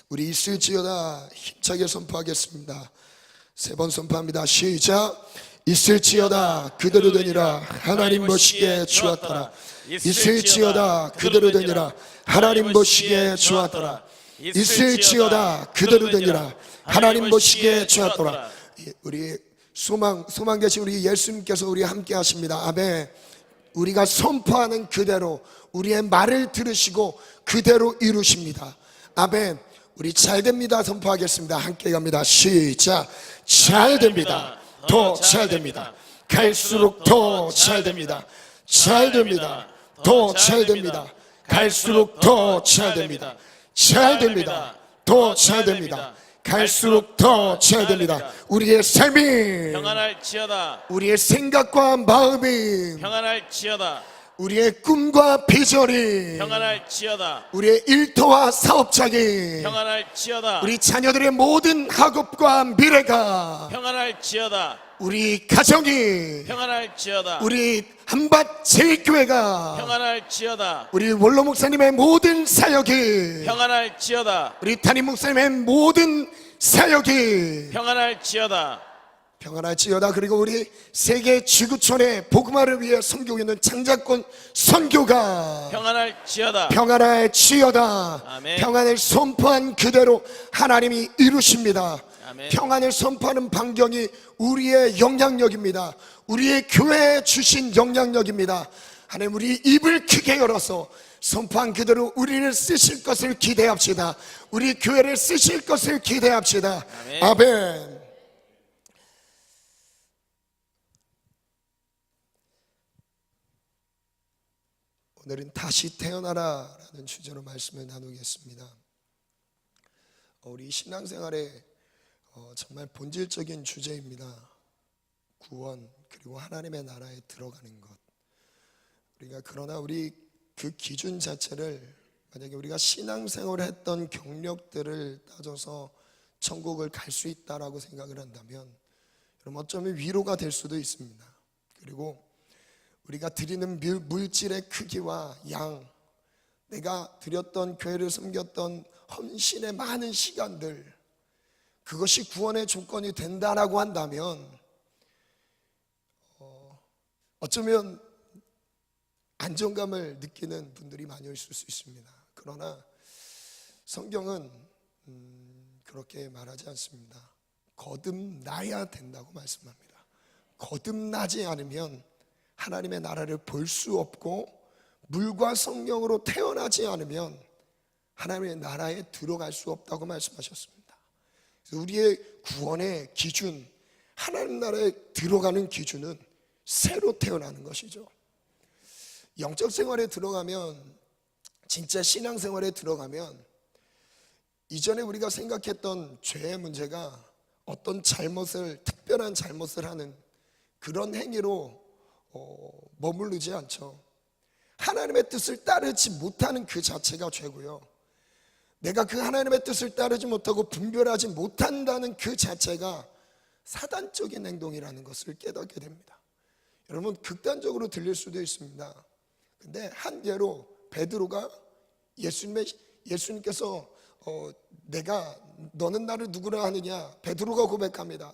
우리 있을지어다 힘차게 선포하겠습니다. 3번 선포합니다. 시작. 있을지어다 그대로 되니라 하나님 보시기에 좋았더라. 있을지어다 그대로 되니라 하나님 보시기에 좋았더라. 있을지어다 그대로 되니라 하나님 보시기에 좋았더라. 우리 소망 계신 우리 예수님께서 우리 함께 하십니다. 아멘. 우리가 선포하는 그대로 우리의 말을 들으시고 그대로 이루십니다. 아멘. 우리 잘 됩니다 선포하겠습니다. 함께 갑니다. 시작. 잘 됩니다. 더 잘 됩니다. 갈수록 더 잘 됩니다. 잘 됩니다. 더 잘 됩니다. 갈수록 더 잘 됩니다. 잘 됩니다. 더 잘 됩니다. 갈수록 더 잘 됩니다. 우리의 삶이 평안할지어다. 우리의 생각과 마음이 평안할지어다. 우리의 꿈과 비전이 평안할지어다. 우리의 일터와 사업장이 평안할지어다. 우리 자녀들의 모든 학업과 미래가 평안할지어다. 우리 가정이 평안할지어다. 우리 한밭 제일교회가 평안할지어다. 우리 원로 목사님의 모든 사역이 평안할지어다. 우리 담임 목사님의 모든 사역이 평안할지어다. 평안할지어다. 그리고 우리 세계 지구촌의 복음화를 위해 섬기고 있는 창작권 선교가 평안할지어다. 평안할지어다. 아멘. 평안을 선포한 그대로 하나님이 이루십니다. 아멘. 평안을 선포하는 반경이 우리의 영향력입니다. 우리의 교회에 주신 영향력입니다. 하나님, 우리 입을 크게 열어서 선포한 그대로 우리를 쓰실 것을 기대합시다. 우리 교회를 쓰실 것을 기대합시다. 아멘. 아멘. 오늘은 다시 태어나라 라는 주제로 말씀을 나누겠습니다. 우리 신앙생활의 정말 본질적인 주제입니다. 구원 그리고 하나님의 나라에 들어가는 것. 그러나 우리 그 기준 자체를 만약에 우리가 신앙생활을 했던 경력들을 따져서 천국을 갈 수 있다라고 생각을 한다면 여러분 어쩌면 위로가 될 수도 있습니다. 그리고 우리가 드리는 물질의 크기와 양, 내가 드렸던 교회를 섬겼던 헌신의 많은 시간들, 그것이 구원의 조건이 된다라고 한다면 어쩌면 안정감을 느끼는 분들이 많이 있을 수 있습니다. 그러나 성경은 그렇게 말하지 않습니다. 거듭나야 된다고 말씀합니다. 거듭나지 않으면 하나님의 나라를 볼 수 없고 물과 성령으로 태어나지 않으면 하나님의 나라에 들어갈 수 없다고 말씀하셨습니다. 그래서 우리의 구원의 기준, 하나님 나라에 들어가는 기준은 새로 태어나는 것이죠. 영적 생활에 들어가면, 진짜 신앙생활에 들어가면 이전에 우리가 생각했던 죄의 문제가 어떤 특별한 잘못을 하는 그런 행위로 머무르지 않죠. 하나님의 뜻을 따르지 못하는 그 자체가 죄고요. 내가 그 하나님의 뜻을 따르지 못하고 분별하지 못한다는 그 자체가 사단적인 행동이라는 것을 깨닫게 됩니다. 여러분, 극단적으로 들릴 수도 있습니다. 근데 한 예로 베드로가 예수님께서 너는 나를 누구라 하느냐, 베드로가 고백합니다.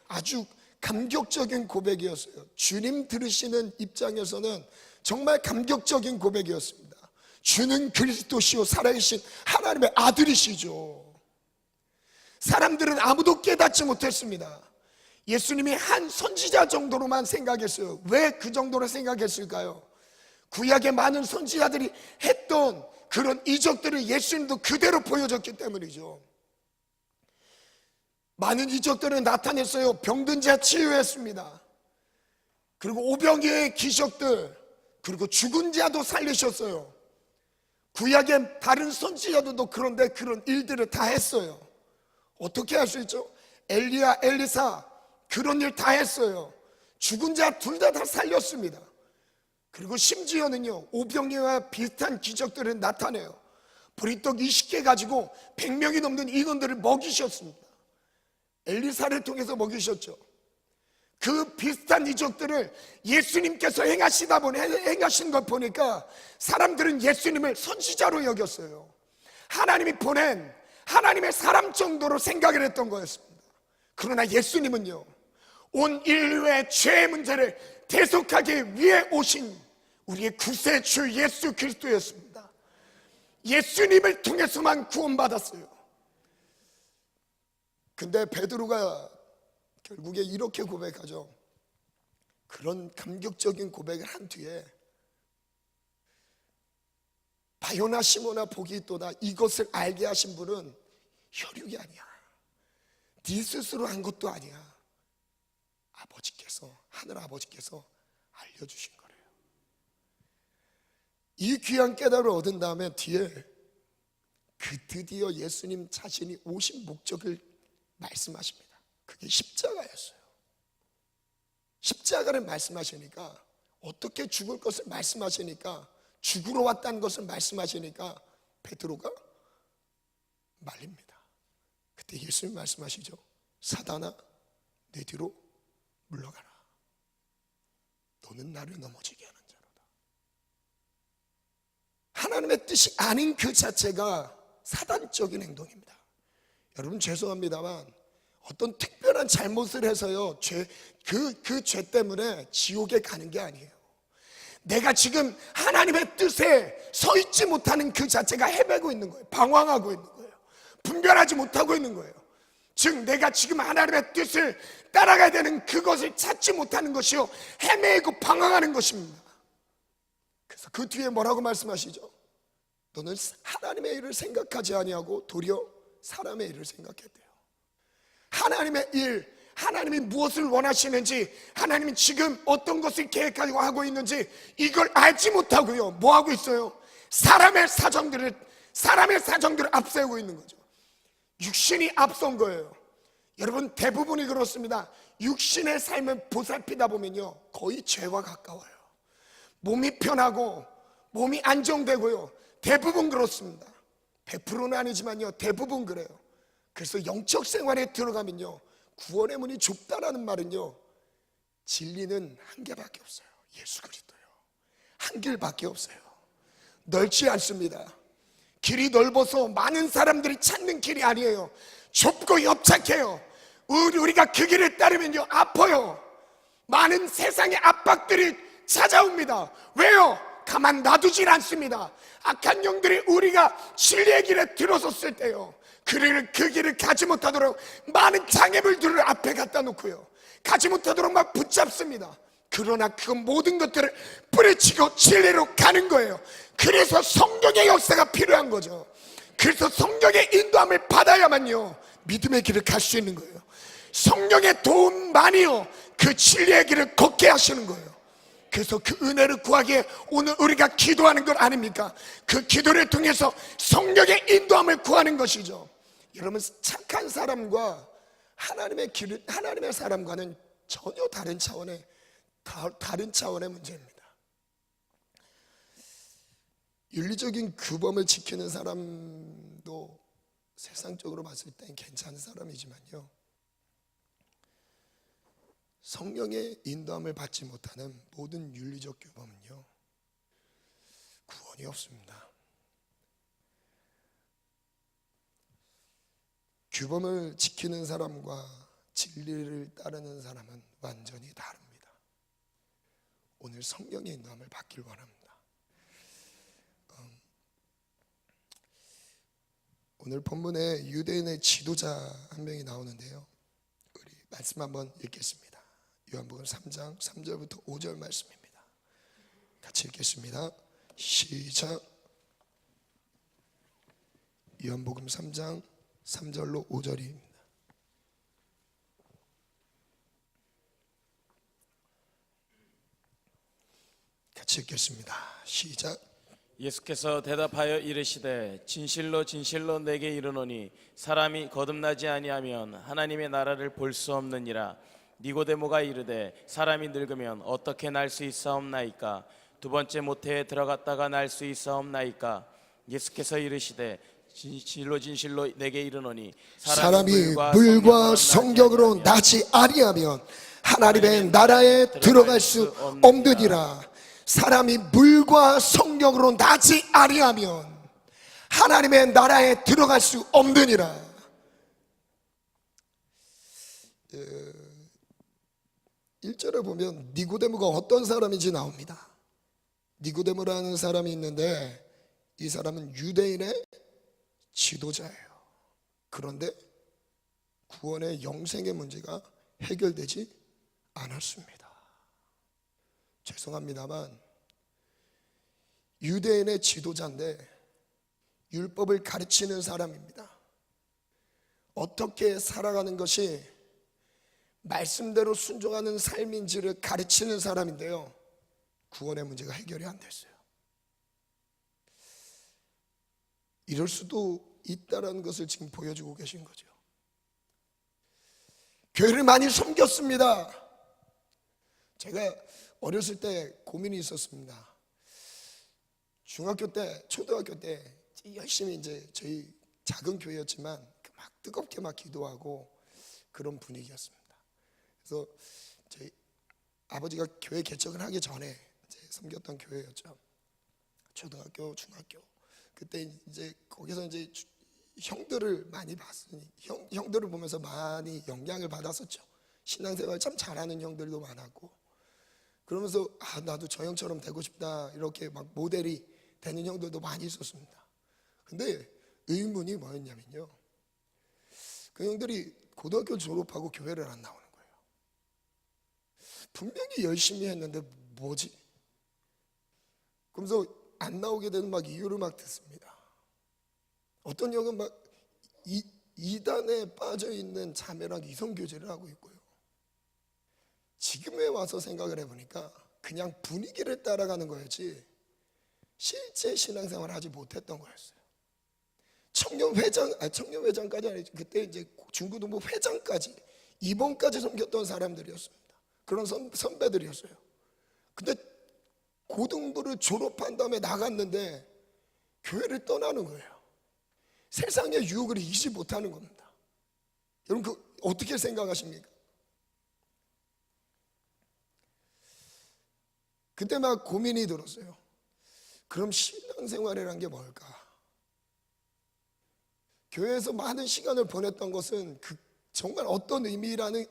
아주 감격적인 고백이었어요. 주님 들으시는 입장에서는 정말 감격적인 고백이었습니다. 주는 그리스도시요 살아계신 하나님의 아들이시죠. 사람들은 아무도 깨닫지 못했습니다. 예수님이 한 선지자 정도로만 생각했어요. 왜 그 정도로 생각했을까요? 구약의 많은 선지자들이 했던 그런 이적들을 예수님도 그대로 보여줬기 때문이죠. 많은 이적들을 나타냈어요. 병든 자 치유했습니다. 그리고 오병이의 기적들, 그리고 죽은 자도 살리셨어요. 구약의 다른 선지자들도 그런데 그런 일들을 다 했어요. 어떻게 할 수 있죠? 엘리야, 엘리사 그런 일 다 했어요. 죽은 자 둘 다 살렸습니다. 그리고 심지어는요, 오병이와 비슷한 기적들을 나타내요. 보리떡 20개 가지고 100명이 넘는 인원들을 먹이셨습니다. 엘리사를 통해서 먹이셨죠. 그 비슷한 이적들을 예수님께서 행하신 것 보니까 사람들은 예수님을 선지자로 여겼어요. 하나님이 보낸 하나님의 사람 정도로 생각을 했던 거였습니다. 그러나 예수님은요, 온 인류의 죄의 문제를 대속하기 위해 오신 우리의 구세주 예수 그리스도였습니다. 예수님을 통해서만 구원받았어요. 근데 베드로가 결국에 이렇게 고백하죠. 그런 감격적인 고백을 한 뒤에 바요나 시모나 복이 있도다, 이것을 알게 하신 분은 혈육이 아니야, 네 스스로 한 것도 아니야, 아버지께서, 하늘 아버지께서 알려주신 거래요. 이 귀한 깨달음을 얻은 다음에 뒤에 드디어 예수님 자신이 오신 목적을 말씀하십니다. 그게 십자가였어요. 십자가를 말씀하시니까, 어떻게 죽을 것을 말씀하시니까, 죽으러 왔다는 것을 말씀하시니까 베드로가 말립니다. 그때 예수님 말씀하시죠. 사단아, 내 뒤로 물러가라. 너는 나를 넘어지게 하는 자로다. 하나님의 뜻이 아닌 그 자체가 사단적인 행동입니다. 여러분 죄송합니다만 어떤 특별한 잘못을 해서요, 그 죄 때문에 지옥에 가는 게 아니에요. 내가 지금 하나님의 뜻에 서 있지 못하는 그 자체가 헤매고 있는 거예요. 방황하고 있는 거예요. 분별하지 못하고 있는 거예요. 즉 내가 지금 하나님의 뜻을 따라가야 되는 그것을 찾지 못하는 것이요, 헤매고 방황하는 것입니다. 그래서 그 뒤에 뭐라고 말씀하시죠? 너는 하나님의 일을 생각하지 아니하고 도리어 사람의 일을 생각했대요. 하나님의 일, 하나님이 무엇을 원하시는지, 하나님이 지금 어떤 것을 계획하고 하고 있는지 이걸 알지 못하고요, 뭐 하고 있어요? 사람의 사정들을 앞세우고 있는 거죠. 육신이 앞선 거예요. 여러분 대부분이 그렇습니다. 육신의 삶을 보살피다 보면요, 거의 죄와 가까워요. 몸이 편하고 몸이 안정되고요, 대부분 그렇습니다. 100%는 아니지만요, 대부분 그래요. 그래서 영적 생활에 들어가면요, 구원의 문이 좁다라는 말은요, 진리는 한 개밖에 없어요. 예수 그리스도요. 한 길밖에 없어요. 넓지 않습니다. 길이 넓어서 많은 사람들이 찾는 길이 아니에요. 좁고 협착해요. 우리가 그 길을 따르면요, 아파요. 많은 세상의 압박들이 찾아옵니다. 왜요? 가만 놔두질 않습니다. 악한 영들이 우리가 진리의 길에 들어섰을 때요, 그 길을 가지 못하도록 많은 장애물들을 앞에 갖다 놓고요, 가지 못하도록 막 붙잡습니다. 그러나 그 모든 것들을 뿌리치고 진리로 가는 거예요. 그래서 성령의 역사가 필요한 거죠. 그래서 성령의 인도함을 받아야만요, 믿음의 길을 갈 수 있는 거예요. 성령의 도움만이요, 그 진리의 길을 걷게 하시는 거예요. 그래서 그 은혜를 구하기에 오늘 우리가 기도하는 것 아닙니까? 그 기도를 통해서 성령의 인도함을 구하는 것이죠. 여러분 착한 사람과 하나님의 사람과는 전혀 다른 차원의 문제입니다. 윤리적인 규범을 지키는 사람도 세상적으로 봤을 땐 괜찮은 사람이지만요, 성령의 인도함을 받지 못하는 모든 윤리적 규범은요, 구원이 없습니다. 규범을 지키는 사람과 진리를 따르는 사람은 완전히 다릅니다. 오늘 성령의 인도함을 받길 원합니다. 오늘 본문에 유대인의 지도자 한 명이 나오는데요, 우리 말씀 한번 읽겠습니다. 요한복음 3장 3절부터 5절 말씀입니다. 같이 읽겠습니다. 시작. 요한복음 3장 3절로 5절입니다. 같이 읽겠습니다. 시작. 예수께서 대답하여 이르시되 진실로 진실로 내게 이르노니 사람이 거듭나지 아니하면 하나님의 나라를 볼 수 없느니라. 니고데모가 이르되 사람이 늙으면 어떻게 날 수 있사옵나이까? 두 번째 모태에 들어갔다가 날 수 있사옵나이까? 예수께서 이르시되 진실로 진실로 내게 이르노니 사람이 물과 성령으로 나지 아니하면 하나님의 나라에 들어갈 수 없느니라. 사람이 물과 성령으로 나지 아니하면 하나님의 나라에 들어갈 수 없느니라. 1절에 보면 니고데모가 어떤 사람인지 나옵니다. 니고데모라는 사람이 있는데 이 사람은 유대인의 지도자예요. 그런데 구원의 영생의 문제가 해결되지 않았습니다. 죄송합니다만 유대인의 지도자인데 율법을 가르치는 사람입니다. 어떻게 살아가는 것이 말씀대로 순종하는 삶인지를 가르치는 사람인데요, 구원의 문제가 해결이 안 됐어요. 이럴 수도 있다는 것을 지금 보여주고 계신 거죠. 교회를 많이 섬겼습니다. 제가 어렸을 때 고민이 있었습니다. 중학교 때, 초등학교 때 열심히 이제 저희 작은 교회였지만 막 뜨겁게 막 기도하고 그런 분위기였습니다. 그래서 저희 아버지가 교회 개척을 하기 전에 이제 섬겼던 교회였죠. 초등학교, 중학교. 그때 이제 거기서 이제 형들을 많이 봤으니 형들을 보면서 많이 영향을 받았었죠. 신앙생활 참 잘하는 형들도 많았고, 그러면서 나도 저 형처럼 되고 싶다 이렇게 막 모델이 되는 형들도 많이 있었습니다. 근데 의문이 뭐였냐면요, 그 형들이 고등학교 졸업하고 교회를 안 나오는 거예요. 분명히 열심히 했는데 뭐지? 그러면서 안 나오게 되는 막 이유를 막 듣습니다. 어떤 형은 막 이단에 빠져 있는 자매랑 이성교제를 하고 있고요. 지금에 와서 생각을 해보니까 그냥 분위기를 따라가는 거였지 실제 신앙생활을 하지 못했던 거였어요. 청년회장까지 아니죠. 그때 이제 중고등부 회장까지, 입원까지 섬겼던 사람들이었습니다. 그런 선배들이었어요. 근데 고등부를 졸업한 다음에 나갔는데 교회를 떠나는 거예요. 세상의 유혹을 이기지 못하는 겁니다. 여러분 그 어떻게 생각하십니까? 그때 막 고민이 들었어요. 그럼 신앙생활이란 게 뭘까? 교회에서 많은 시간을 보냈던 것은 정말 어떤 의미일까라는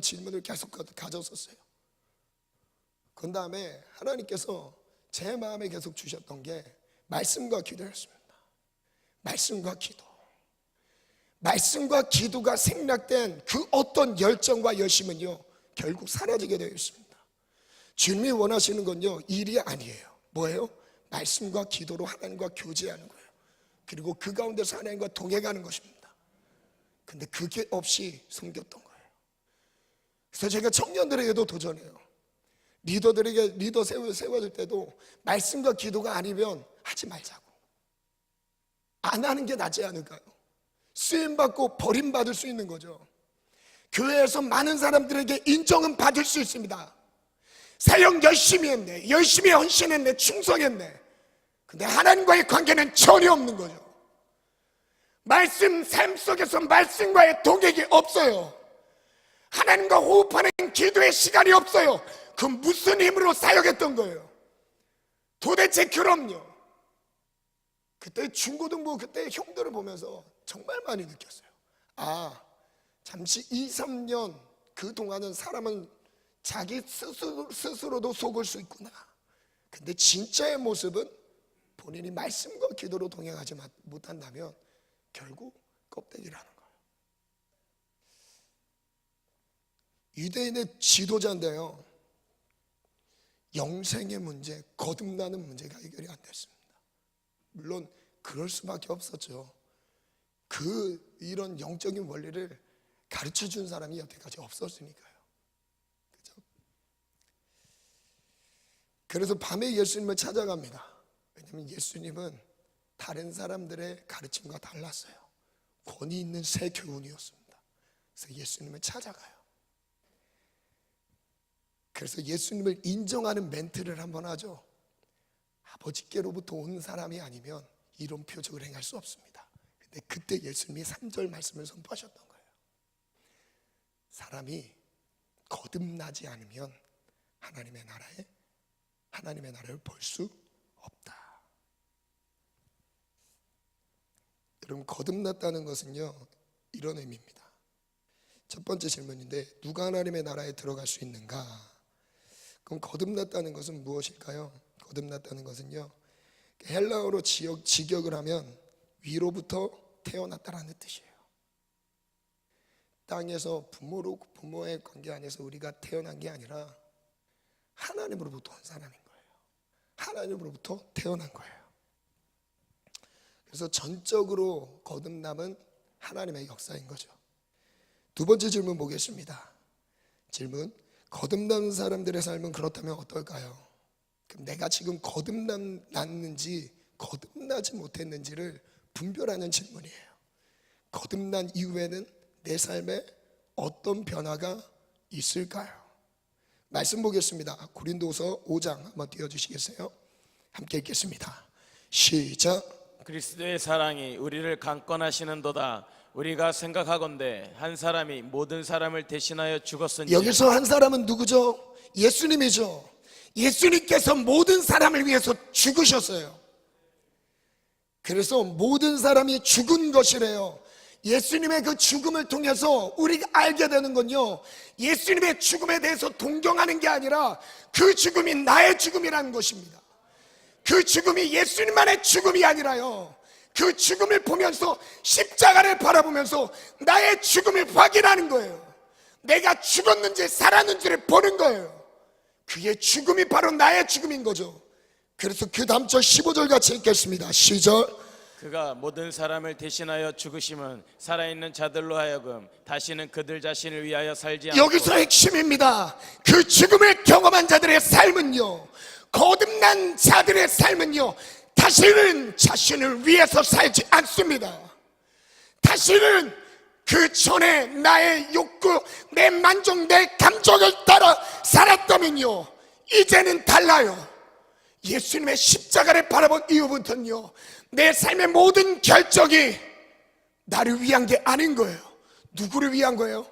질문을 계속 가졌었어요. 그 다음에 하나님께서 제 마음에 계속 주셨던 게 말씀과 기도였습니다. 말씀과 기도가 생략된 그 어떤 열정과 열심은요 결국 사라지게 되어 있습니다. 주님이 원하시는 건요 일이 아니에요. 뭐예요? 말씀과 기도로 하나님과 교제하는 거예요. 그리고 그 가운데서 하나님과 동행하는 것입니다. 근데 그게 없이 섬겼던 거예요. 그래서 제가 청년들에게도 도전해요. 리더들에게 리더 세워줄 때도 말씀과 기도가 아니면 하지 말자고. 안 하는 게 낫지 않을까요? 쓰임받고 버림받을 수 있는 거죠. 교회에서 많은 사람들에게 인정은 받을 수 있습니다. 사역 열심히 했네, 열심히 헌신했네, 충성했네. 근데 하나님과의 관계는 전혀 없는 거죠. 말씀 삶 속에서 말씀과의 동행이 없어요. 하나님과 호흡하는 기도의 시간이 없어요. 그 무슨 힘으로 사역했던 거예요? 도대체 그럼요. 그때 중고등부 그때 형들을 보면서 정말 많이 느꼈어요. 잠시 2, 3년 그동안은 사람은 자기 스스로도 속을 수 있구나. 근데 진짜의 모습은 본인이 말씀과 기도로 동행하지 못한다면 결국 껍데기라는 거예요. 유대인의 지도자인데요, 영생의 문제, 거듭나는 문제가 해결이 안 됐습니다. 물론 그럴 수밖에 없었죠. 이런 영적인 원리를 가르쳐 준 사람이 여태까지 없었으니까요. 그죠? 그래서 밤에 예수님을 찾아갑니다. 왜냐하면 예수님은 다른 사람들의 가르침과 달랐어요. 권위 있는 새 교훈이었습니다. 그래서 예수님을 찾아가요. 그래서 예수님을 인정하는 멘트를 한번 하죠. 아버지께로부터 온 사람이 아니면 이런 표적을 행할 수 없습니다. 근데 그때 예수님이 3절 말씀을 선포하셨던 거예요. 사람이 거듭나지 않으면 하나님의 나라를 볼 수 없다. 여러분, 거듭났다는 것은요, 이런 의미입니다. 첫 번째 질문인데, 누가 하나님의 나라에 들어갈 수 있는가? 그럼 거듭났다는 것은 무엇일까요? 거듭났다는 것은요, 헬라어로 직역을 하면 위로부터 태어났다라는 뜻이에요. 땅에서 부모의 관계 안에서 우리가 태어난 게 아니라 하나님으로부터 온 사람인 거예요. 하나님으로부터 태어난 거예요. 그래서 전적으로 거듭남은 하나님의 역사인 거죠. 두 번째 질문 보겠습니다. 질문: 거듭난 사람들의 삶은 그렇다면 어떨까요? 그럼 내가 지금 거듭났는지 거듭나지 못했는지를 분별하는 질문이에요. 거듭난 이후에는 내 삶에 어떤 변화가 있을까요? 말씀 보겠습니다. 고린도서 5장 한번 띄워주시겠어요? 함께 읽겠습니다. 시작. 그리스도의 사랑이 우리를 강권하시는도다. 우리가 생각하건대 한 사람이 모든 사람을 대신하여 죽었은지. 여기서 한 사람은 누구죠? 예수님이죠. 예수님께서 모든 사람을 위해서 죽으셨어요. 그래서 모든 사람이 죽은 것이래요. 예수님의 그 죽음을 통해서 우리가 알게 되는 건요, 예수님의 죽음에 대해서 동경하는 게 아니라 그 죽음이 나의 죽음이라는 것입니다. 그 죽음이 예수님만의 죽음이 아니라요, 그 죽음을 보면서, 십자가를 바라보면서 나의 죽음을 확인하는 거예요. 내가 죽었는지 살았는지를 보는 거예요. 그의 죽음이 바로 나의 죽음인 거죠. 그래서 그 다음 절 15절 같이 읽겠습니다. 시작. 그가 모든 사람을 대신하여 죽으심은 살아있는 자들로 하여금 다시는 그들 자신을 위하여 살지 않고. 여기서 핵심입니다. 그 죽음을 경험한 자들의 삶은요, 거듭난 자들의 삶은요, 다시는 자신을 위해서 살지 않습니다. 다시는 그 전에 나의 욕구, 내 만족, 내 감정을 따라 살았다면요, 이제는 달라요. 예수님의 십자가를 바라본 이후부터는요, 내 삶의 모든 결정이 나를 위한 게 아닌 거예요. 누구를 위한 거예요?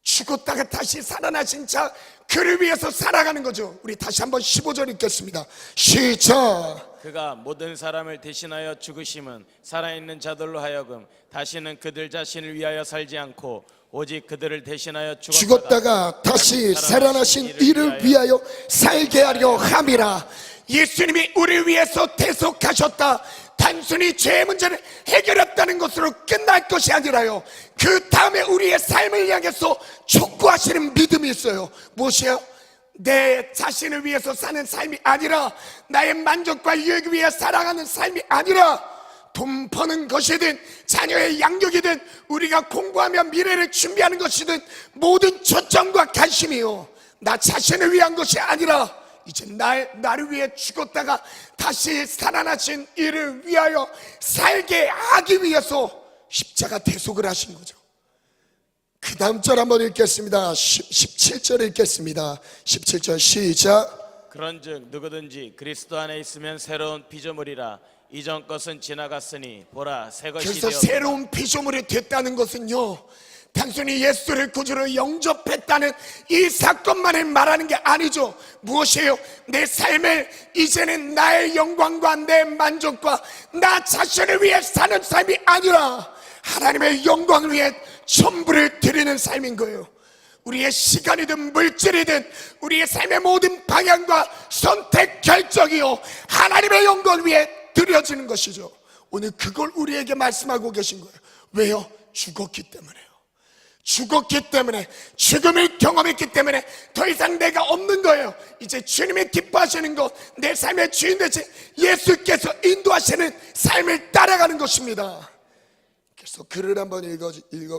죽었다가 다시 살아나신 자, 그를 위해서 살아가는 거죠. 우리 다시 한번 15절 읽겠습니다. 시작. 그가 모든 사람을 대신하여 죽으심은 살아있는 자들로 하여금 다시는 그들 자신을 위하여 살지 않고 오직 그들을 대신하여 죽었다가 다시 살아나신 이를 위하여 살게 하려 함이라. 예수님이 우리를 위해서 대속하셨다. 단순히 죄의 문제를 해결했다는 것으로 끝날 것이 아니라요, 그 다음에 우리의 삶을 향해서 촉구하시는 믿음이 있어요. 무엇이에요? 내 자신을 위해서 사는 삶이 아니라, 나의 만족과 유익을 위해 살아가는 삶이 아니라, 돈 버는 것이든 자녀의 양육이든 우리가 공부하며 미래를 준비하는 것이든 모든 초점과 관심이요, 나 자신을 위한 것이 아니라 이제 나를 위해 죽었다가 다시 살아나신 이를 위하여 살게 하기 위해서 십자가 대속을 하신 거죠. 그 다음 절 한번 읽겠습니다. 17절 읽겠습니다. 17절 시작. 그런즉 누구든지 그리스도 안에 있으면 새로운 피조물이라. 이전 것은 지나갔으니 보라 새 것이 그래서 되었다. 새로운 피조물이 됐다는 것은요, 단순히 예수를 구주로 영접했다는 이 사건만을 말하는 게 아니죠. 무엇이에요? 내 삶을 이제는 나의 영광과 내 만족과 나 자신을 위해 사는 삶이 아니라 하나님의 영광을 위해 전부를 드리는 삶인 거예요. 우리의 시간이든 물질이든 우리의 삶의 모든 방향과 선택 결정이요, 하나님의 영광을 위해 드려지는 것이죠. 오늘 그걸 우리에게 말씀하고 계신 거예요. 왜요? 죽었기 때문에요. 죽었기 때문에, 죽음을 경험했기 때문에 더 이상 내가 없는 거예요. 이제 주님이 기뻐하시는 것, 내 삶의 주인 되신 예수께서 인도하시는 삶을 따라가는 것입니다. 그래서 글을 한번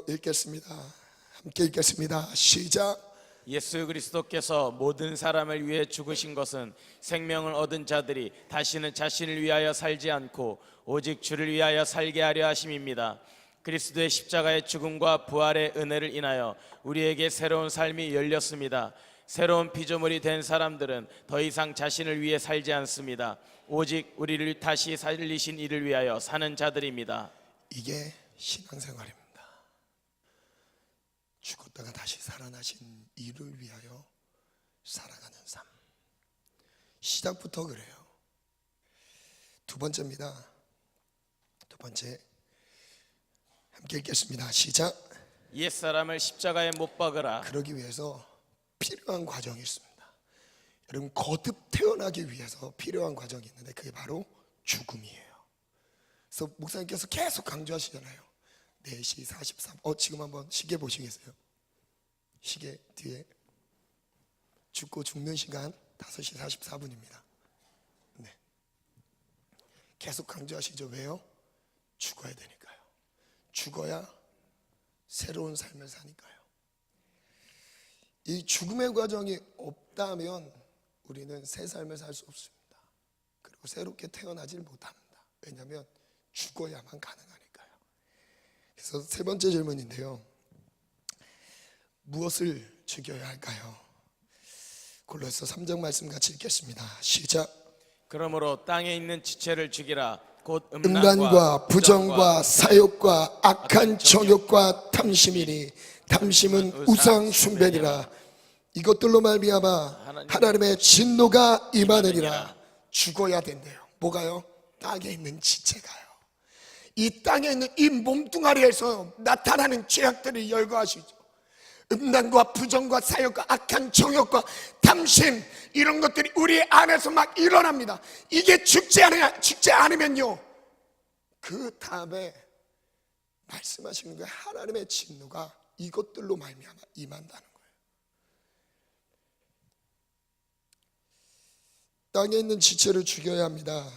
읽겠습니다. 함께 읽겠습니다. 시작. 예수 그리스도께서 모든 사람을 위해 죽으신 것은 생명을 얻은 자들이 다시는 자신을 위하여 살지 않고 오직 주를 위하여 살게 하려 하심입니다. 그리스도의 십자가의 죽음과 부활의 은혜를 인하여 우리에게 새로운 삶이 열렸습니다. 새로운 피조물이 된 사람들은 더 이상 자신을 위해 살지 않습니다. 오직 우리를 다시 살리신 이를 위하여 사는 자들입니다. 이게 신앙생활입니다. 죽었다가 다시 살아나신 이를 위하여 살아가는 삶. 시작부터 그래요. 두 번째입니다. 두 번째, 함께 읽겠습니다. 시작. 옛사람을 십자가에 못 박으라. 그러기 위해서 필요한 과정이 있습니다. 여러분, 거듭 태어나기 위해서 필요한 과정이 있는데 그게 바로 죽음이에요. 그래서 목사님께서 계속 강조하시잖아요. 4시 43분. 지금 한번 시계 보시겠어요? 시계 뒤에 죽고 죽는 시간 5시 44분입니다. 네. 계속 강조하시죠. 왜요? 죽어야 되니까요. 죽어야 새로운 삶을 사니까요. 이 죽음의 과정이 없다면 우리는 새 삶을 살 수 없습니다. 그리고 새롭게 태어나질 못합니다. 왜냐하면 죽어야만 가능하니까요. 그래서 세 번째 질문인데요. 무엇을 죽여야 할까요? 골로새 3장 말씀 같이 읽겠습니다. 시작. 그러므로 땅에 있는 지체를 죽이라. 곧 음란과 부정과 사욕과 악한 정욕과 탐심이니 탐심은 우상 숭배니라. 이것들로 말미암아 하나님의 진노가 임하느니라. 죽어야 된대요. 뭐가요? 땅에 있는 지체가요. 이 땅에 있는 이 몸뚱아리에서 나타나는 죄악들을 열거하시죠. 음란과 부정과 사욕과 악한 정욕과 탐심, 이런 것들이 우리 안에서 막 일어납니다. 이게 죽지 않으면요, 그 다음에 말씀하시는 거예요. 하나님의 진노가 이것들로 말미암아 임한다는 거예요. 땅에 있는 지체를 죽여야 합니다.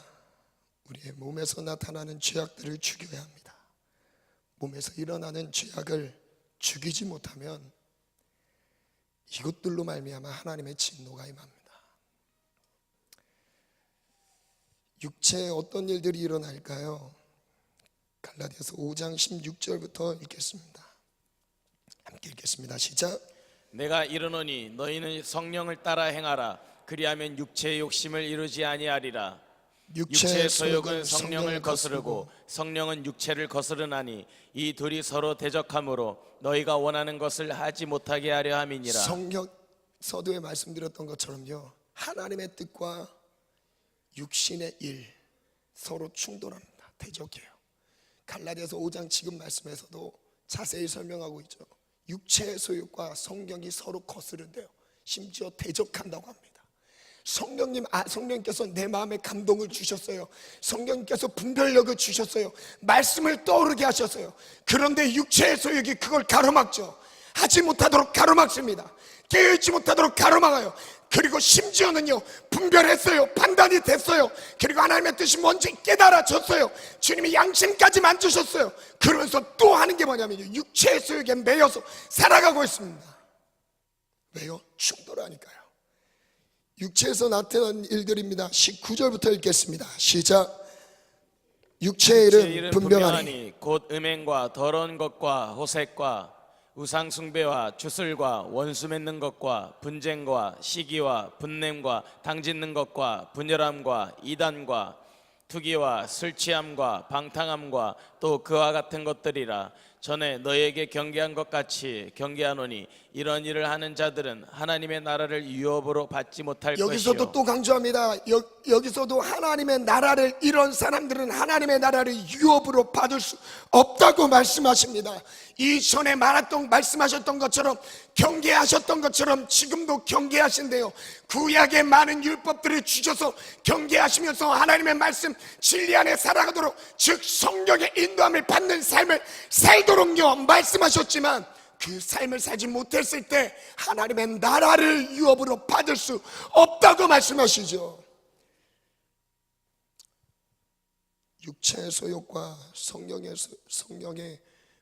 우리의 몸에서 나타나는 죄악들을 죽여야 합니다. 몸에서 일어나는 죄악을 죽이지 못하면 이것들로 말미암아 하나님의 진노가 임합니다. 육체에 어떤 일들이 일어날까요? 갈라디아서 5장 16절부터 읽겠습니다. 함께 읽겠습니다. 시작. 내가 이르노니 너희는 성령을 따라 행하라. 그리하면 육체의 욕심을 이루지 아니하리라. 육체의 소욕은 성령을 거스르고 성령은 육체를 거스르나니 이 둘이 서로 대적하므로 너희가 원하는 것을 하지 못하게 하려 함이니라. 성경 서두에 말씀드렸던 것처럼요, 하나님의 뜻과 육신의 일 서로 충돌합니다. 대적해요. 갈라디아서 5장 지금 말씀에서도 자세히 설명하고 있죠. 육체의 소욕과 성경이 서로 거스른대요. 심지어 대적한다고 합니다. 성령님께서 내 마음에 감동을 주셨어요. 성령님께서 분별력을 주셨어요. 말씀을 떠오르게 하셨어요. 그런데 육체의 소욕이 그걸 가로막죠. 하지 못하도록 가로막습니다. 깨어있지 못하도록 가로막아요. 그리고 심지어는요, 분별했어요. 판단이 됐어요. 그리고 하나님의 뜻이 뭔지 깨달아졌어요. 주님이 양심까지 만드셨어요. 그러면서 또 하는 게 뭐냐면요, 육체의 소욕에 매여서 살아가고 있습니다. 왜요? 충돌하니까요. 육체에서 나타난 일들입니다. 19절부터 읽겠습니다. 시작. 육체의 일은 분명하니 곧 음행과 더러운 것과 호색과 우상 숭배와 주술과 원수 맺는 것과 분쟁과 시기와 분냄과 당짓는 것과 분열함과 이단과 투기와 술 취함과 방탕함과 또 그와 같은 것들이라. 전에 너에게 경계한 것 같이 경계하노니 이런 일을 하는 자들은 하나님의 나라를 유업으로 받지 못할 것이요. 여기서도 또 강조합니다. 여기서도 하나님의 나라를, 이런 사람들은 하나님의 나라를 유업으로 받을 수 없다고 말씀하십니다. 이전에 말씀하셨던 것처럼, 경계하셨던 것처럼 지금도 경계하신대요. 구약의 많은 율법들을 주셔서 경계하시면서 하나님의 말씀 진리 안에 살아가도록, 즉 성령의 인도함을 받는 삶을 살도록요 말씀하셨지만, 그 삶을 살지 못했을 때 하나님의 나라를 유업으로 받을 수 없다고 말씀하시죠. 육체의 소욕과 성령의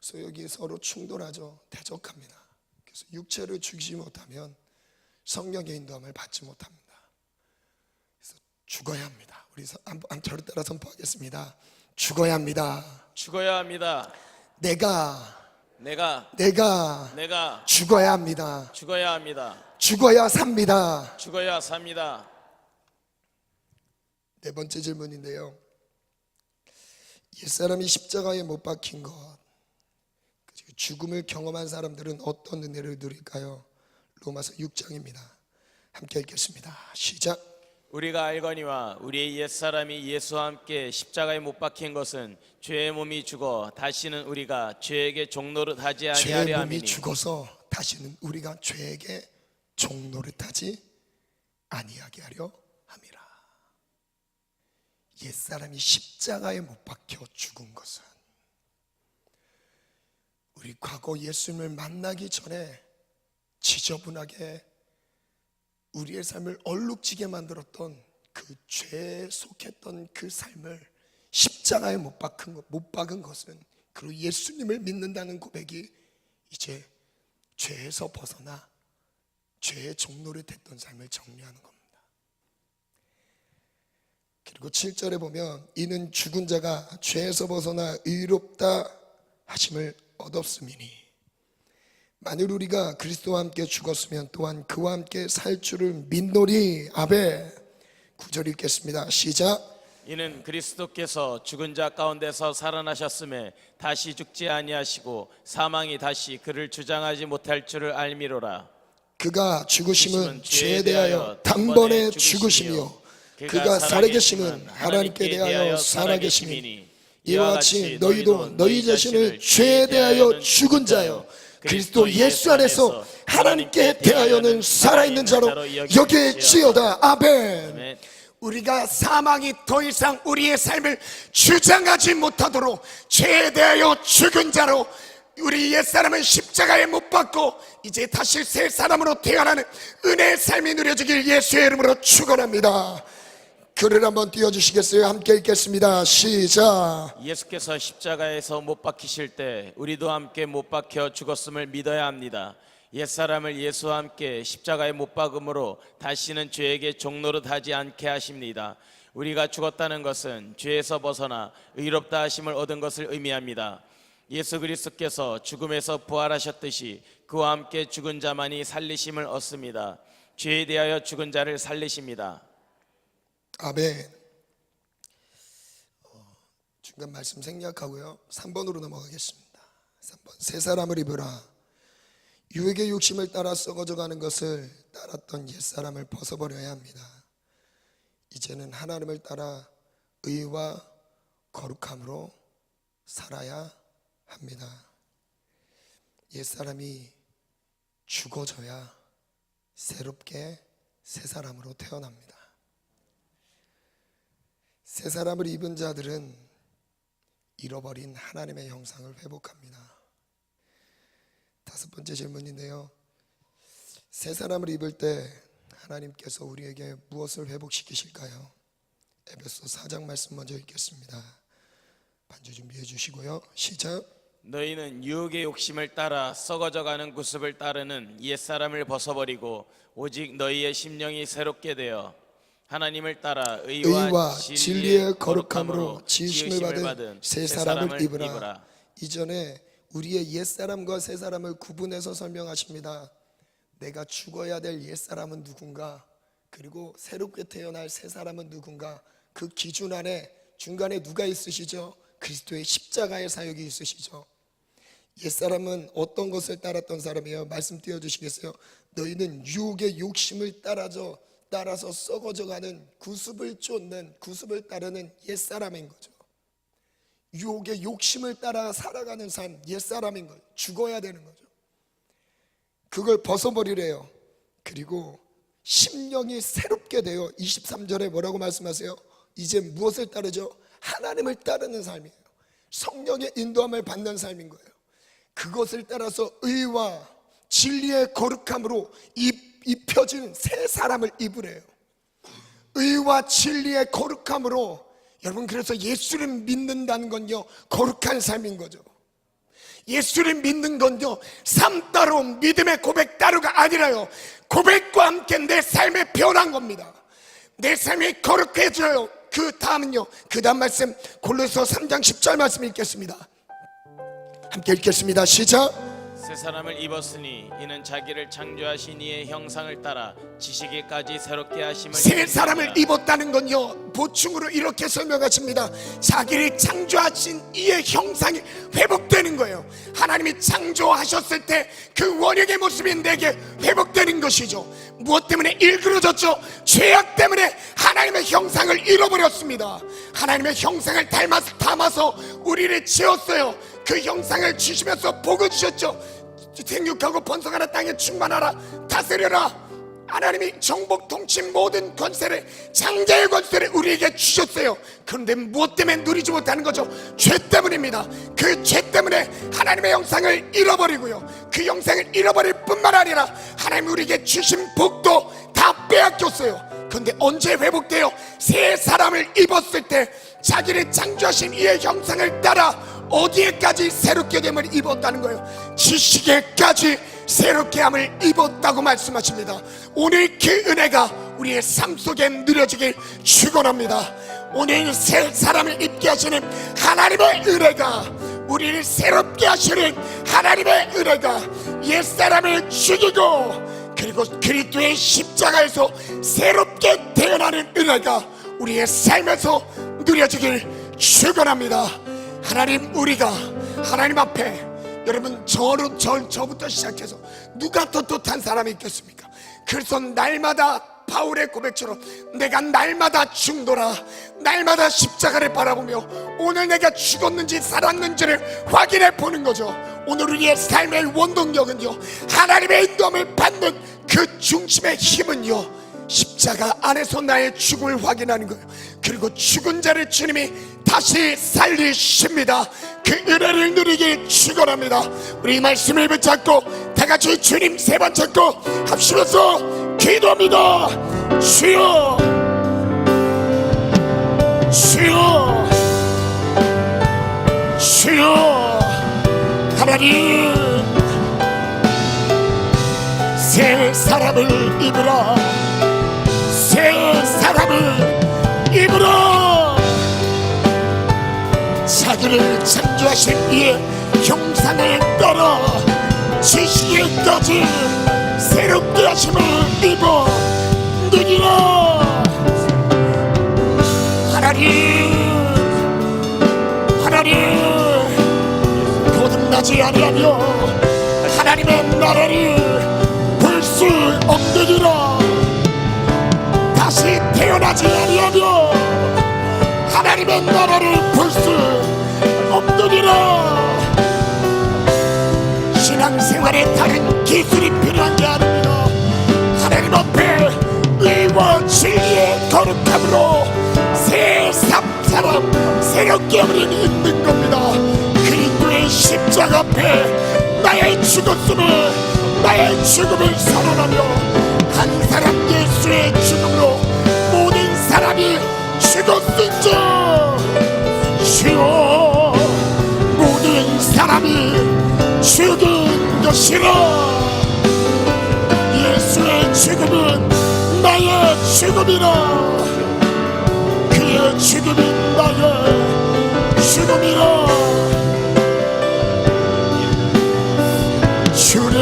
소욕이 서로 충돌하죠. 대적합니다. 그래서 육체를 죽이지 못하면 성령의 인도함을 받지 못합니다. 그래서 죽어야 합니다. 우리 저를 따라 선포하겠습니다. 죽어야 합니다. 죽어야 합니다. 내가 죽어야 합니다. 죽어야 합니다. 죽어야 삽니다. 죽어야 삽니다. 네 번째 질문인데요, 옛사람이 십자가에 못 박힌 것, 죽음을 경험한 사람들은 어떤 은혜를 누릴까요? 로마서 6장입니다. 함께 읽겠습니다. 시작. 우리가 알거니와 우리의 옛사람이 예수와 함께 십자가에 못 박힌 것은 죄의 몸이 죽어 다시는 우리가 죄에게 종노릇 하지 죄의 아니하려 몸이 함이니 죽어서 다시는 우리가 죄에게 종노릇하지 아니하게 하려 함이라. 옛사람이 십자가에 못 박혀 죽은 것은 우리 과거 예수님을 만나기 전에 지저분하게 우리의 삶을 얼룩지게 만들었던 그 죄에 속했던 그 삶을 십자가에 못 박은 것은, 그리고 예수님을 믿는다는 고백이 이제 죄에서 벗어나 죄의 종노릇 했던 삶을 정리하는 겁니다. 그리고 7절에 보면 이는 죽은 자가 죄에서 벗어나 의롭다 하심을 얻었음이니 만일 우리가 그리스도와 함께 죽었으면 또한 그와 함께 살 줄을 믿노리. 아멘. 9절 읽겠습니다. 시작. 이는 그리스도께서 죽은 자 가운데서 살아나셨음에 다시 죽지 아니하시고 사망이 다시 그를 주장하지 못할 줄을 알미로라. 그가 죽으심은 죄에 대하여 단번에 죽으심이요 그가 살아계심은 하나님께 대하여 살아계심이니 이와 같이 너희도 너희 자신을 죄에 대하여 죽은 자요 그리스도 예수 안에서 하나님께 대하여는 살아있는 자로 여길지어다. 아멘. 우리가 사망이 더 이상 우리의 삶을 주장하지 못하도록 죄에 대하여 죽은 자로, 우리 옛사람은 십자가에 못 박고 이제 다시 새 사람으로 태어나는 은혜의 삶이 누려지길 예수의 이름으로 축원합니다. 글을 한번 띄워주시겠어요? 함께 읽겠습니다. 시작. 예수께서 십자가에서 못 박히실 때 우리도 함께 못 박혀 죽었음을 믿어야 합니다. 옛사람을 예수와 함께 십자가에 못 박음으로 다시는 죄에게 종노릇하지 않게 하십니다. 우리가 죽었다는 것은 죄에서 벗어나 의롭다 하심을 얻은 것을 의미합니다. 예수 그리스도께서 죽음에서 부활하셨듯이 그와 함께 죽은 자만이 살리심을 얻습니다. 죄에 대하여 죽은 자를 살리십니다. 아멘. 중간 말씀 생략하고요 3번으로 넘어가겠습니다. 3번. 새 사람을 입으라. 유혹의 욕심을 따라 썩어져가는 것을 따랐던 옛사람을 벗어버려야 합니다. 이제는 하나님을 따라 의와 거룩함으로 살아야 합니다. 옛사람이 죽어져야 새롭게 새 사람으로 태어납니다. 새 사람을 입은 자들은 잃어버린 하나님의 형상을 회복합니다. 5번째 질문인데요, 새 사람을 입을 때 하나님께서 우리에게 무엇을 회복시키실까요? 에베소 4장 말씀 먼저 읽겠습니다. 반주 준비해 주시고요. 시작. 너희는 유혹의 욕심을 따라 썩어져가는 구습을 따르는 옛사람을 벗어버리고 오직 너희의 심령이 새롭게 되어 하나님을 따라 의와 진리의 거룩함으로 지으심을 받은 새 사람을 입으라. 이전에 우리의 옛사람과 새 사람을 구분해서 설명하십니다. 내가 죽어야 될 옛사람은 누군가, 그리고 새롭게 태어날 새 사람은 누군가. 그 기준 안에 중간에 누가 있으시죠? 그리스도의 십자가의 사역이 있으시죠. 옛사람은 어떤 것을 따랐던 사람이에요? 말씀 띄워주시겠어요? 너희는 유혹의 욕심을 따라서 썩어져가는 구습을 쫓는, 구습을 따르는 옛사람인 거죠. 유혹의 욕심을 따라 살아가는 삶, 옛사람인 거죠. 죽어야 되는 거죠. 그걸 벗어버리래요. 그리고 심령이 새롭게 되어 23절에 뭐라고 말씀하세요? 이제 무엇을 따르죠? 하나님을 따르는 삶이에요. 성령의 인도함을 받는 삶인 거예요. 그것을 따라서 의와 진리의 거룩함으로 입혀진 새 사람을 입으래요. 의와 진리의 거룩함으로. 여러분, 그래서 예수를 믿는다는 건요 거룩한 삶인 거죠. 예수를 믿는 건요 삶 따로, 믿음의 고백 따로가 아니라요, 고백과 함께 내 삶이 변한 겁니다. 내 삶이 거룩해져요. 그 다음은요, 그 다음 말씀 골로새 3장 10절 말씀 읽겠습니다. 함께 읽겠습니다. 시작. 새 사람을 입었으니 이는 자기를 창조하신 이의 형상을 따라 지식에까지 새롭게 하심을 새 사람을 입었다는 건요, 보충으로 이렇게 설명하십니다. 자기를 창조하신 이의 형상이 회복되는 거예요. 하나님이 창조하셨을 때 그 원형의 모습이 내게 회복되는 것이죠. 무엇 때문에 일그러졌죠? 죄악 때문에 하나님의 형상을 잃어버렸습니다. 하나님의 형상을 담아서 우리를 지었어요. 그 형상을 주시면서 복을 주셨죠. 생육하고 번성하라, 땅에 충만하라, 다스려라. 하나님이 정복, 통치, 모든 권세를, 창자의 권세를 우리에게 주셨어요. 그런데 무엇 때문에 누리지 못하는 거죠? 죄 때문입니다. 그 죄 때문에 하나님의 형상을 잃어버리고요, 그 형상을 잃어버릴 뿐만 아니라 하나님이 우리에게 주신 복도 다 빼앗겼어요. 그런데 언제 회복돼요? 새 사람을 입었을 때 자기를 창조하신 이의 형상을 따라 어디에까지 새롭게 됨을 입었다는 거예요? 지식에까지 새롭게 함을 입었다고 말씀하십니다. 오늘 그 은혜가 우리의 삶 속에 누려지길 축원합니다. 오늘 새 사람을 입게 하시는 하나님의 은혜가, 우리를 새롭게 하시는 하나님의 은혜가, 옛사람을 죽이고 그리고 그리스도의 십자가에서 새롭게 태어나는 은혜가 우리의 삶에서 누려지길 축원합니다. 하나님, 우리가 하나님 앞에, 여러분 저부터 시작해서 누가 떳떳한 사람이 있겠습니까? 그래서 날마다 바울의 고백처럼 내가 날마다 죽노라, 날마다 십자가를 바라보며 오늘 내가 죽었는지 살았는지를 확인해 보는 거죠. 오늘 우리의 삶의 원동력은요, 하나님의 인도함을 받는 그 중심의 힘은요, 십자가 안에서 나의 죽음을 확인하는 거예요. 그리고 죽은 자를 주님이 다시 살리십니다. 그 은혜를 누리길 축원합니다. 우리 말씀을 붙잡고 다같이 주님 세 번 찾고 합심해서 기도합니다. 주여, 주여, 주여. 하나님, 새 사람을 입으라, 새 사람을 입으라. 자기를 창조하신 이의 형상을 따라 지식에까지 새롭게 하심을 입어 누리라. 하나님, 거듭나지 아니하며 하나님의 나라를 볼 수 없느니라. 다시 태어나지 아니하며 하나님의 나라를 볼 수 없느니라. 신앙생활에 다른 기술이 필요한 게 아닙니다. 하나님 앞에 의와 진리의 거룩함으로 새 사람 새롭게 우리는 있는 겁니다. 그리스도의 십자가 앞에 나의 죽음을 선언하며 한 사람 예수의 죽음으로 모든 사람이 죽었은지, 주여, 모든 사람이 죽은 것이라. 예수의 죽음은 나의 죽음이라. 그의 죽음은 나의 죽음이라. 주를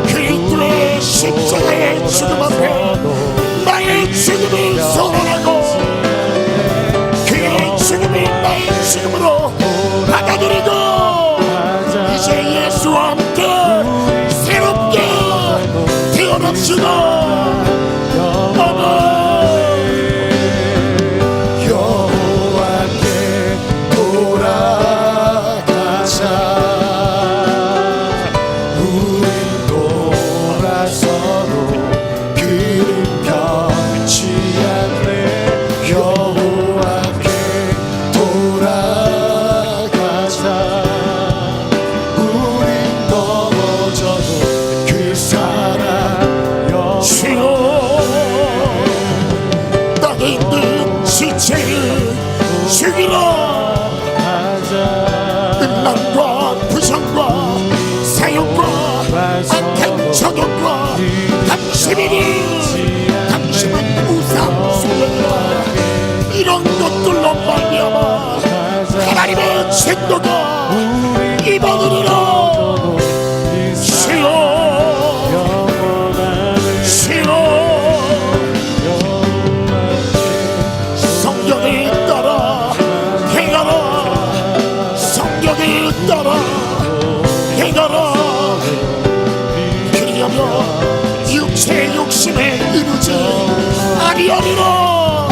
그리스도의 십자가의 죽음 앞에 나의 죽음을 선언하고 그의 죽음이 나의 죽음으로 받아들이고 이제 예수와 함께 새롭게 태어납시다. 아멘. 여호와께 바닥에 있는 지체를 죽이라. 음란과 부정과 사욕과 악한 적용과 당신은 우상 숭배라. 이런 것들로 말미암아 하나님의 진노가 임하느니라. 성경에 따라 행하라. 성경에 따라 행하라. 그리하면 육체의 욕심에 이르지 아니하리라.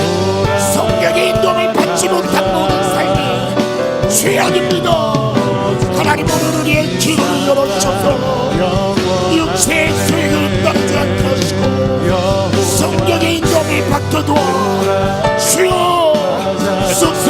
성경의 인도를 받지 못한 모든 삶이 죄악입니다. 하나님 오늘 우리의 귀를 열어주셔서 육체의 수익을 따르지 않게 하시고 성경의 인도를 받게 도와 주옵소서.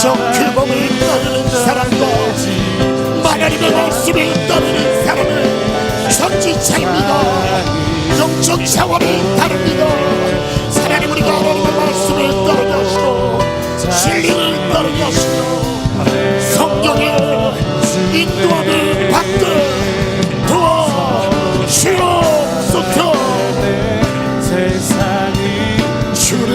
규범을 따르는 사람과 하나님의 말씀을 따르는 사람은 천지차입니다. 영적 차원이 다릅니다. 하나님 우리가 하나님의 말씀을 따르게 하시고 진리를 따르게 하시고 성경의 인도함을 받게 도와주옵소서. 주를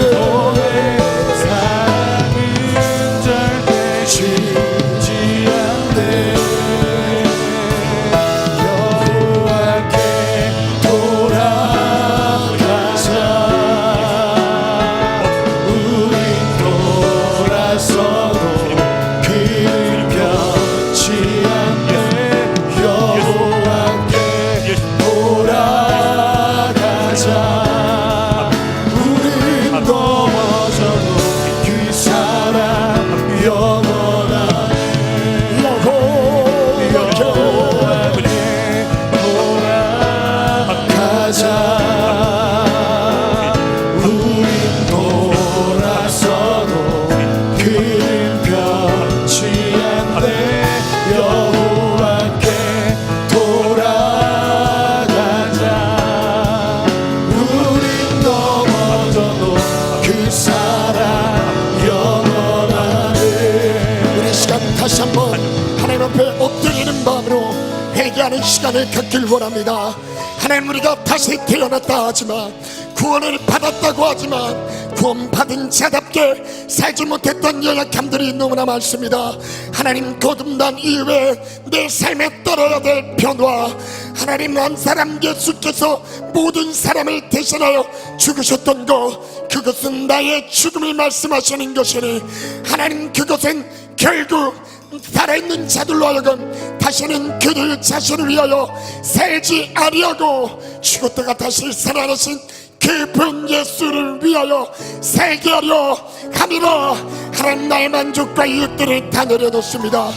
다시 한번 하나님 앞에 엎드리는 마음으로 회개하는 시간을 갖길 원합니다. 하나님 우리가 다시 태어났다 하지만 구원을 받았다고 하지만 구원받은 자답게 살지 못했던 연약함들이 너무나 많습니다. 하나님 거듭난 이후에 내 삶에 따라야 될 변화, 하나님 한 사람 예수께서 모든 사람을 대신하여 죽으셨던 것, 그것은 나의 죽음을 말씀하시는 것이니 하나님 그것은 결국 살아있는 자들로 하여금 다시는 그들 자신을 위하여 살지 아니하고 죽었다가 다시 살아나신 그분 예수를 위하여 살게 하려 함이라. 하나님 나의 만족과 이익들을 다 내려놓습니다.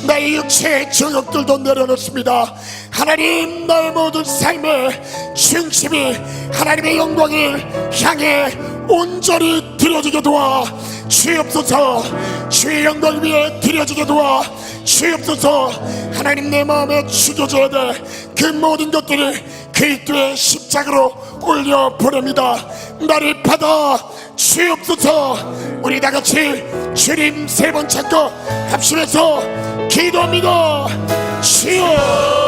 나의 육체의 정욕들도 내려놓습니다. 하나님 나의 모든 삶의 중심이 하나님의 영광을 향해 온전히 드려지게 도와 주옵소서. 주의 영광을 위해 드려지게 도와 주옵소서. 하나님 내 마음에 죽여져야 돼 그 모든 것들을 그리스도의 십자가로 올려보냅니다. 나를 받아 주옵소서. 우리 다같이 주님 세 번 찾고 합심해서 기도합니다. 주여